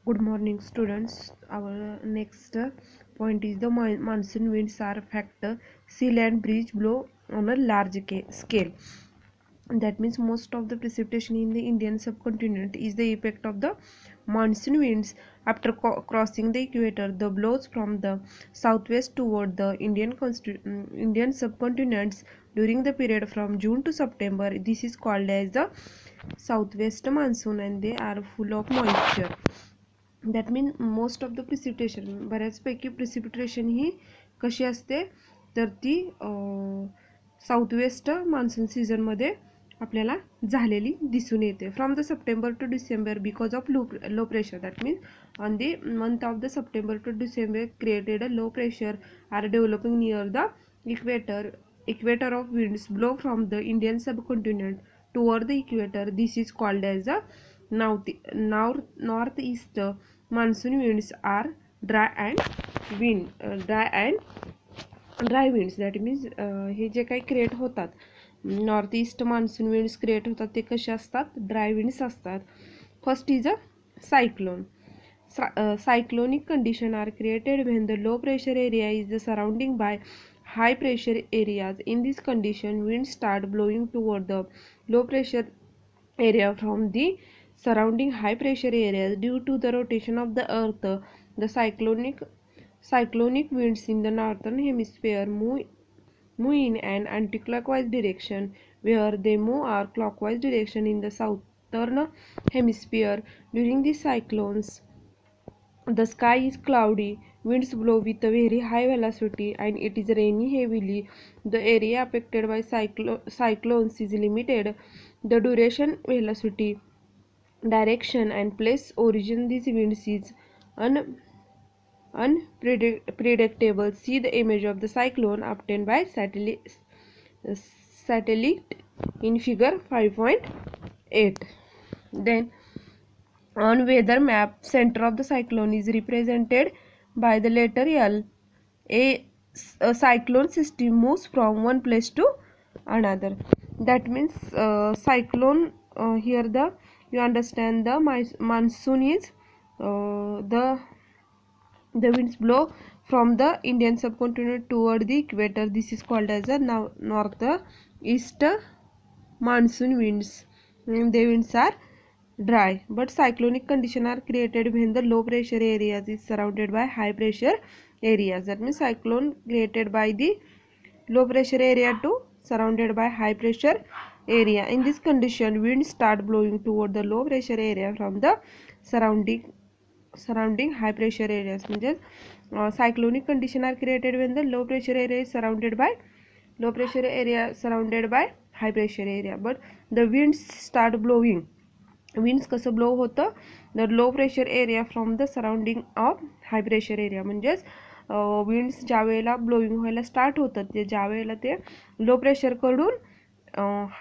Good morning, students. Our next point is the monsoon winds are affect sea land breeze blow on a large scale. That means most of the precipitation in the Indian subcontinent is the effect of the monsoon winds after crossing the equator. The blows from the southwest toward the Indian subcontinents during the period from June to September. This is called as the southwest monsoon, and they are full of moisture. That mean most of the precipitation, बऱ्याचपैकी precipitation ही कशी असते तर ती south west monsoon सीझनमध्ये आपल्याला झालेली दिसून येते. From the September to December because of low pressure, that means on the month of the September to December created a low pressure are developing near the equator of winds blow from the Indian subcontinent toward the equator. This is called as the northeast monsoon winds are dry winds. That means हे जे काही create होतात, north east monsoon winds create होतात ते कसे असतात, dry winds असतात. First is a cyclone. Cyclonic condition are created when the low pressure area is surrounding by high pressure areas. In this condition, winds start blowing toward the low pressure area from the surrounding high pressure areas. Due to the rotation of the earth, the cyclonic winds in the northern hemisphere move in an anticlockwise direction, where they move our clockwise direction in the southern hemisphere. During these cyclones, the sky is cloudy, winds blow with a very high velocity, and it is raining heavily. The area affected by cyclones is limited. The duration, velocity, direction, and place origin these winds is unpredictable. See the image of the cyclone obtained by satellite in figure 5.8. Then on weather map, center of the cyclone is represented by the letter L. A cyclone system moves from one place to another. That means cyclone, here you understand the monsoon is the winds blow from the Indian subcontinent toward the equator. This is called as a northeast monsoon winds. The winds are dry, but cyclonic conditions are created when the low pressure areas is surrounded by high pressure areas. That means cyclone created by the low pressure area to surrounded by high pressure area. In this condition, winds start blowing toward the low pressure area from the surrounding high pressure areas. म्हणजे cyclonic condition are created when the low pressure area is surrounded by high pressure area, but the winds start blowing. Winds कसं blow होतं, the low pressure area from the surrounding of high pressure area. म्हणजेच winds ज्या वेळेला blowing व्हायला start होतं ते ज्या वेळेला ते लो प्रेशरकडून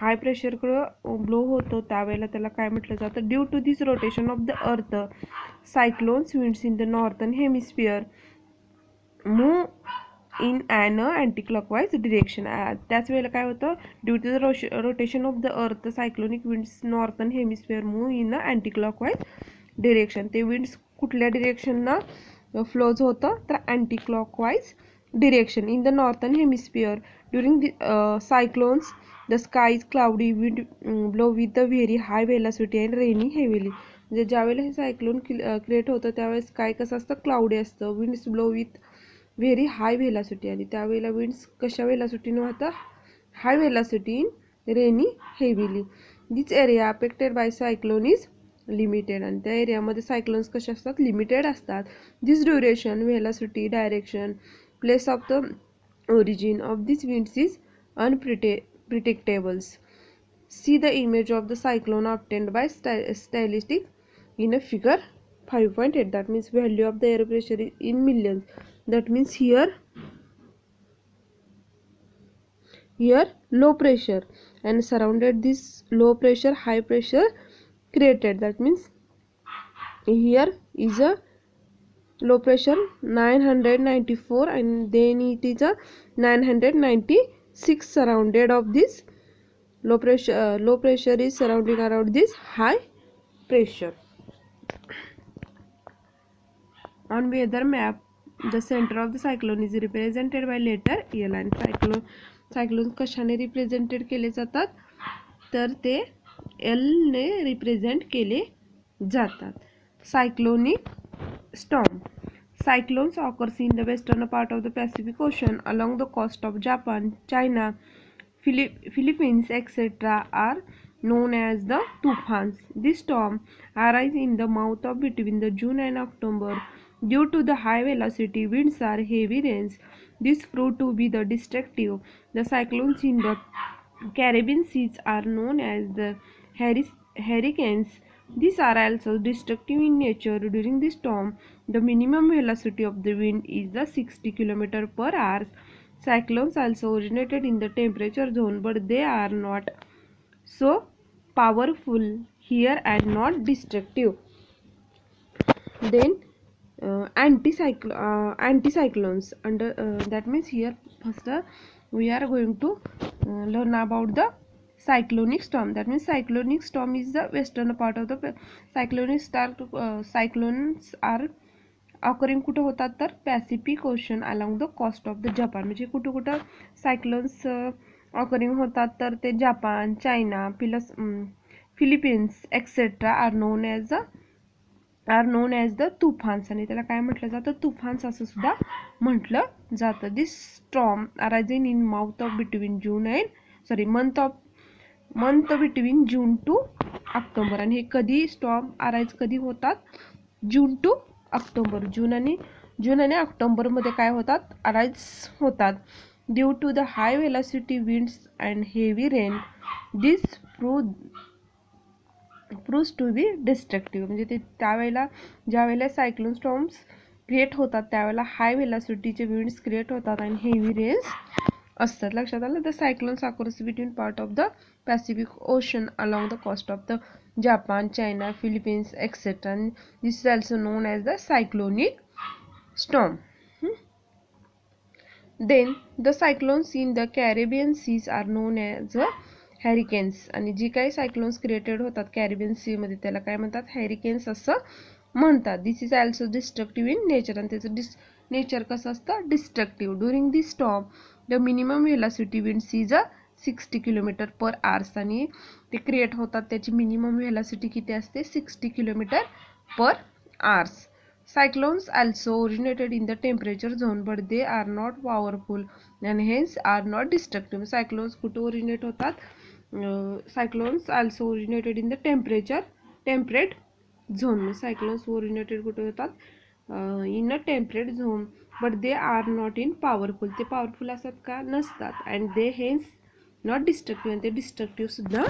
हाय प्रेशरकडं ब्लो होतं त्यावेळेला त्याला काय म्हटलं जातं, due to this rotation of the earth cyclones winds in the northern hemisphere move in an anticlockwise direction. त्याच वेळेला काय होतं, due to the rotation of the earth cyclonic winds northern hemisphere move in anticlockwise direction. ते winds कुठल्या डिरेक्शनना flows होतं तर anticlockwise direction in the northern hemisphere. During cyclones the sky is cloudy, wind blow with the very high velocity and rainy heavily. म्हणजे ज्यावेळेला हे cyclone create होतं त्यावेळेस स्काय कसं असतं, क्लाउडी असतं. Winds blow with very high velocity, आणि त्यावेळेला विंड्स कशा व्हेलॉसिटीने होतं, high velocity in rainy heavily. This area affected by cyclone is limited, आणि त्या एरियामध्ये सायक्लोन्स कसे असतात, लिमिटेड असतात. This duration, velocity, direction, place of the origin of this winds is unpredictables. See the image of the cyclone obtained by statistic in a figure 5.8. That means value of the air pressure is in millions. That means here low pressure, and surrounded this low pressure high pressure created. That means here is a low pressure 994, and then it is a 996 surrounded of this low pressure is surrounding around this high pressure. On weather map, the center of the cyclone is represented by letter L. आणि cyclone कशाने represented केले जातात, तर ते L ने represent केले जातात. Cyclonic storm. Cyclones occurs in the western part of the Pacific Ocean along the coast of Japan, China, Philippines, etc. are known as the Tufans. This storm arise in the mouth of between the June and October. Due to the high velocity winds or heavy rains, this proved to be the destructive. The cyclones in the Caribbean Seas are known as the hurricanes. These are also destructive in nature. During the storm, the minimum velocity of the wind is the 60 km per hour. Cyclones also originated in the temperature zone, but they are not so powerful here and not destructive. Then anticyclones. Under that means here first we are going to learn about the cyclonic storm. That means cyclonic storm is the western part of the cyclones are occurring कुठं होतात, तर Pacific Ocean along the coast of the Japan. म्हणजे कुठं कुठं cyclones occurring होतात, तर ते Japan, China, Philippines etcetera are known as the typhoons. आणि त्याला काय म्हटलं जातं, तुफान्स असं सुद्धा म्हटलं जातं. This storm arising in month between June to October. आणि हे कधी स्टॉर्म अराईज कधी होतात, जून टू ऑक्टोबर. जून आणि ऑक्टोबरमध्ये काय होतात, अराईज होतात. Due to the high velocity winds and heavy rain, this proves to be destructive. म्हणजे ते त्यावेळेला ज्यावेळेला सायक्लोन स्टॉर्म्स क्रिएट होतात त्यावेळेला हाय वेलॉसिटीचे विंड्स क्रिएट होतात आणि हेवी रेन्स असतात. लक्षात आलं. The cyclones across between part of the Pacific Ocean along the coast of the Japan, China, Philippines, etc. And this is also known as the cyclonic storm. Then the cyclones in the Caribbean Seas are known as hurricanes. आणि जी काही cyclones created होतात Caribbean Sea मध्ये त्याला काय म्हणतात, hurricanes असं म्हणतात. This is also destructive in nature. आणि त्याचं नेचर कसं असतं, destructive. During this storm the minimum velocity winds is 60 km per hour. आणि ते क्रिएट होतात त्याची मिनिमम वेलॉसिटी किती असते, 60 km per hour. Cyclones also originated in the temperature zone, but they are not powerful and hence are not destructive. Cyclones कुठे originate होतात, cyclones also originated in the temperate zone. Cyclones originated कुठे होतात, in a temperate zone, but they are not in powerful. ते powerful असतात का, नसतात. And they hence not destructive. आणि ते डिस्ट्रक्टिव्ह सुद्धा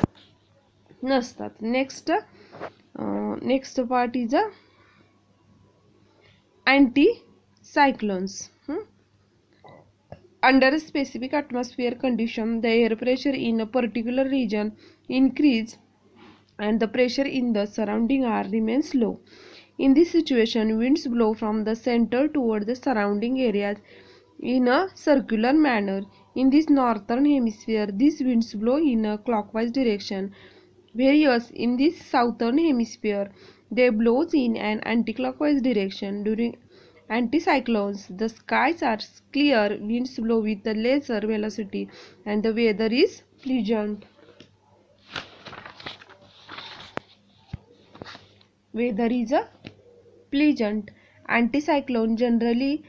नसतात. Next part is anticyclones. Under a specific atmosphere condition, the air pressure in a particular region increase and the pressure in the surrounding air remains low. In this situation, winds blow from the center toward the surrounding areas in a circular manner. In this northern hemisphere, these winds blow in a clockwise direction, whereas in this southern hemisphere, they blows in an anti-clockwise direction. During anticyclones, the skies are clear, winds blow with a lesser velocity, and the weather is pleasant. Anticyclone generally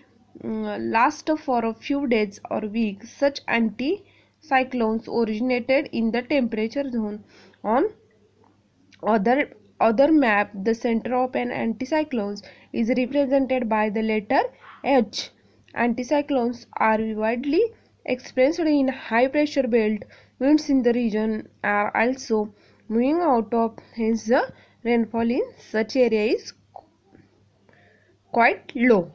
last for a few days or weeks. Such anticyclones originated in the temperature zone. On other map, the center of an anticyclone is represented by the letter H. Anticyclones are widely experienced in high pressure belt. Winds in the region are also moving out of, hence the rainfall in such area is quite low.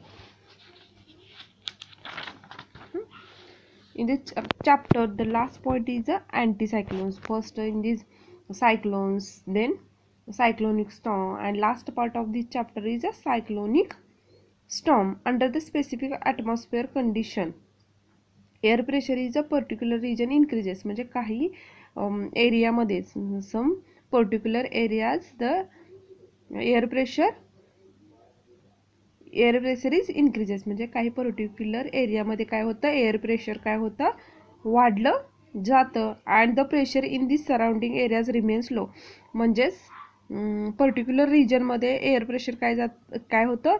In this chapter, the last point is the anticyclones. First in this cyclones, then cyclonic storm, and last part of this chapter is a cyclonic storm. Under the specific atmosphere condition, air pressure is a particular region increases. म्हणजे काही area मध्ये, some particular areas the air pressure air pressure is increases, म्हणजे काही particular एरियामध्ये काय होतं, air pressure काय होतं, वाढलं जातं. And the pressure in this surrounding areas remains low, म्हणजेच पर्टिक्युलर रिजनमध्ये एअर प्रेशर काय होतं,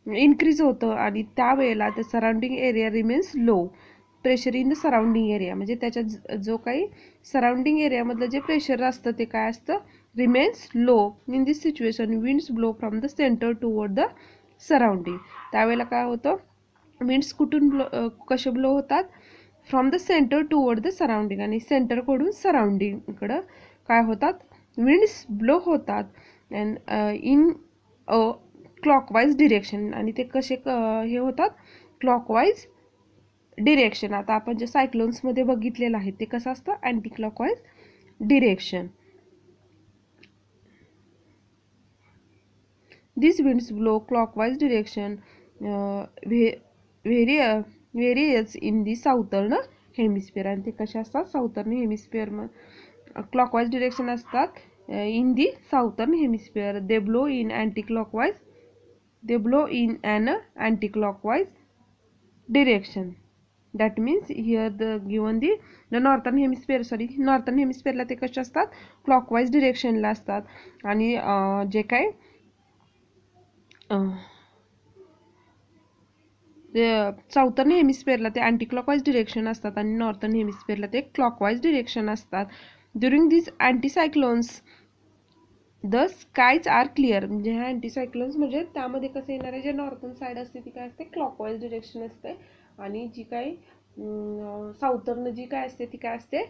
इन्क्रीज होतं आणि त्यावेळेला the surrounding area remains low. Pressure in the surrounding area म्हणजे त्याच्या जो काही सराउंडिंग एरियामधलं जे प्रेशर असतं ते काय असतं, remains low. In this situation winds blow from the centre toward the surrounding. त्यावेळेला काय होतं, विंड्स कुठून कसे ब्लो होतात, from the centre toward the surrounding, आणि सेंटरकडून सराउंडिंगकडं काय होतात, विंड्स ब्लो होतात. And in a clockwise direction, आणि ते कसे हे होतात, क्लॉकवाईज डिरेक्शन. आता आपण जे सायक्लोन्समध्ये बघितलेलं आहे ते कसं असतं, anti clockwise direction. This winds blow clockwise direction various in the Southern hemisphere, आणि ते कसे असतात, साऊथर्न हेमिस्फिअर क्लॉकवाईज डिरेक्शन असतात in the Southern hemisphere. They blow in anti clockwise, they blow in an anti-clockwise direction. That means here the given the northern hemisphere ला ते कसे असतात, clockwise direction ला असतात. आणि जे काय साऊथर्न हेमिस्फिअरला ते अँटी क्लॉकवाईज डिरेक्शन असतात आणि नॉर्थर्न हेमिस्फिअरला ते क्लॉकवाईज डिरेक्शन असतात. During this anticyclones the skies are clear, म्हणजे ह्या अँटीसायक्लोन्स म्हणजे त्यामध्ये कसं येणार आहे, जे नॉर्थर्न साईड असते ती काय असते, क्लॉकवाईज डिरेक्शन असते, आणि जी काही साऊथर्न जी काय असते ती काय असते,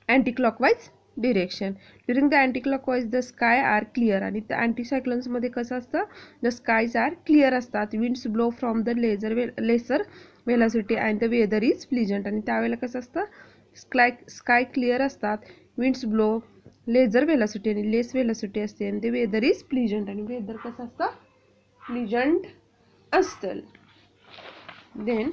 anti clockwise direction. During the anti clockwise the sky are clear, आणि त्या अँटीसायक्लोन्समध्ये कसं असतं, द स्कायज आर क्लिअर असतात. Winds blow from the lesser velocity and the weather is pleasant, आणि त्यावेळेला कसं असतं, स्काय क्लिअर असतात, विंड्स ब्लो लेझर वेलॉसिटी आणि लेस वेलॉसिटी असते, आणि ते वेदर इज प्लीजंट, आणि वेदर कसं असतं, प्लीजंट असतं. Then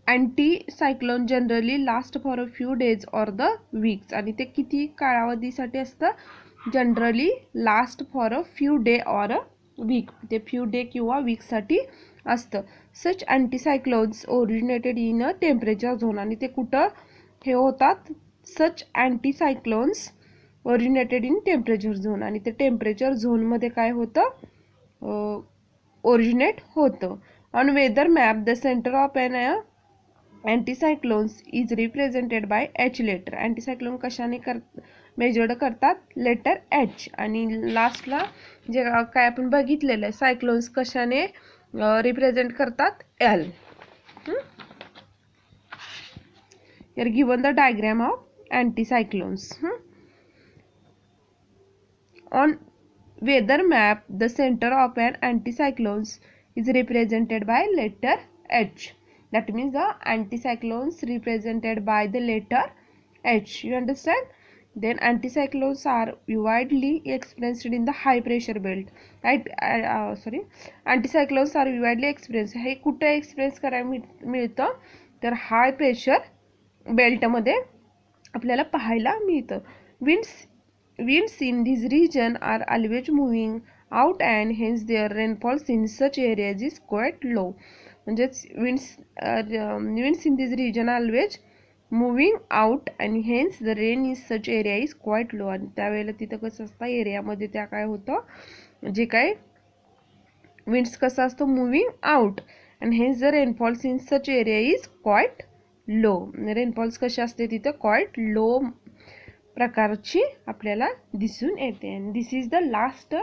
anticyclone generally last for a few days or the weeks, आणि ते किती कालावधीसाठी असतं, generally last for a few day or a week, ते फ्यू डे किंवा वीकसाठी असतं. Such anticyclones originated in a temperature zone, आणि ते कुठं हे होतात, such anticyclones originated in temperature zone, आणि ते टेम्परेचर झोनमध्ये काय होतं, ओरिजिनेट होतं. On weather map the centre of an anticyclones is represented by H letter. Anticyclone कशाने मेजर्ड करतात, लेटर एच. आणि लास्टला जे काय आपण बघितलेलं आहे, सायक्लोन्स कशाने रिप्रेझेंट करतात, L. Here given the diagram of anticyclones. On weather map, the center of an anticyclones is represented by letter H. That means the anticyclones represented by the letter H. You understand? Then anticyclones are widely experienced in the high pressure belt. Right? Anticyclones are widely experienced. हे कुठे experience करायला मिळतं, तर high pressure बेल्टमध्ये आपल्याला पाहायला मिळतं. Winds in this region are always moving out and hence their rainfalls in such areas is quite low. म्हणजेच winds in this region are always moving out and hence the rain in such area is quite low. आणि त्यावेळेला तिथं कसं असतं, एरियामध्ये त्या काय होतं, जे काय winds कसं असतं, moving out and hence the rainfalls in such area is quite low. Rainfalls कशी असते तिथं, क्वाईट लो प्रकारची आपल्याला दिसून येते. And this is the last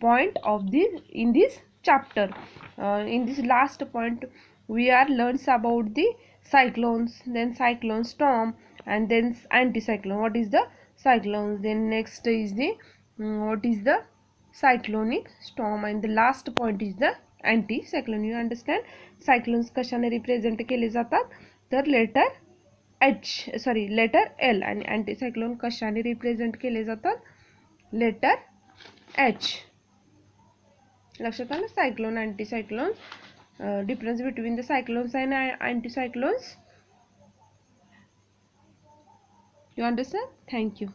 point of in this chapter. In this last point we are learns about the cyclones, then cyclone storm, and then anticyclone. What is the cyclones? Then next is the what is the cyclonic storm, and the last point is the anticyclone. You understand? Cyclones कशाने represent केले जातात, तर letter L, आणि अँटीसायक्लोन कशाने represent केले जातात, letter H. लक्षात आलं? Cyclone, anticyclone, difference between the cyclones and anticyclones. You understand? Thank you.